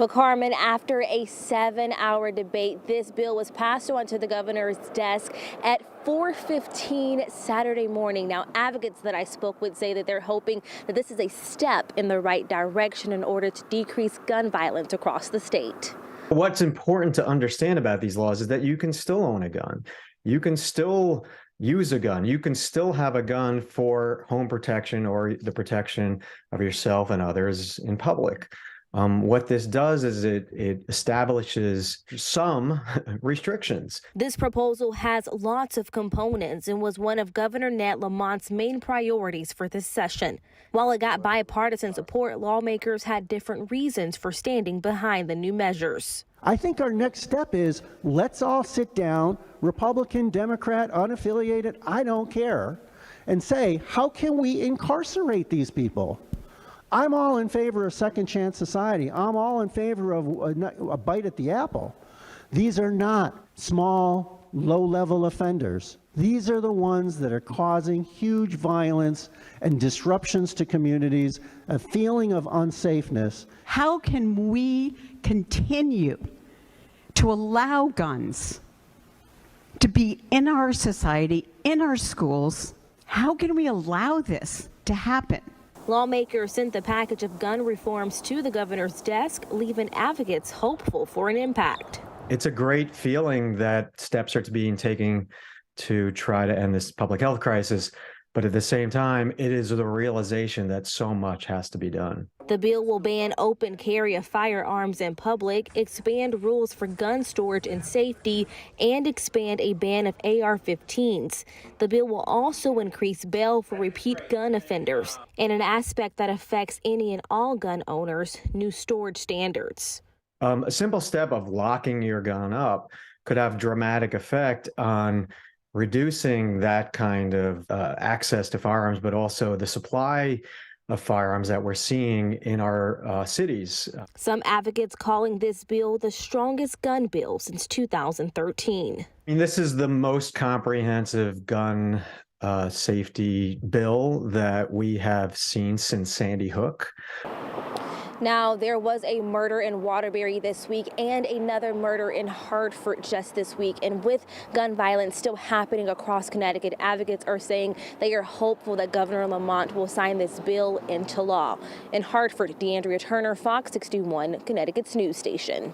Well, Carmen, after a 7-hour debate, this bill was passed on to the governor's desk at 4:15 Saturday morning. Now, advocates that I spoke with say that they're hoping that this is a step in the right direction in order to decrease gun violence across the state. What's important to understand about these laws is that you can still own a gun. You can still use a gun. You can still have a gun for home protection or the protection of yourself and others in public. What this does is it establishes some restrictions. This proposal has lots of components and was one of Governor Ned Lamont's main priorities for this session. While it got bipartisan support, lawmakers had different reasons for standing behind the new measures. I think our next step is let's all sit down, Republican, Democrat, unaffiliated, I don't care, and say, how can we incarcerate these people? I'm all in favor of second chance society. I'm all in favor of a bite at the apple. These are not small, low-level offenders. These are the ones that are causing huge violence and disruptions to communities, a feeling of unsafeness. How can we continue to allow guns to be in our society, in our schools? How can we allow this to happen? Lawmakers sent the package of gun reforms to the governor's desk, leaving advocates hopeful for an impact. It's a great feeling that steps are being taken to try to end this public health crisis. But at the same time, it is the realization that so much has to be done. The bill will ban open carry of firearms in public, expand rules for gun storage and safety, and expand a ban of AR-15s. The bill will also increase bail for repeat gun offenders, and an aspect that affects any and all gun owners, new storage standards. A simple step of locking your gun up could have dramatic effect on reducing that kind of access to firearms, but also the supply of firearms that we're seeing in our cities. Some advocates calling this bill the strongest gun bill since 2013. I mean, this is the most comprehensive gun safety bill that we have seen since Sandy Hook. Now, there was a murder in Waterbury this week and another murder in Hartford just this week. And with gun violence still happening across Connecticut, advocates are saying they are hopeful that Governor Lamont will sign this bill into law. In Hartford, DeAndrea Turner, Fox 61, Connecticut's news station.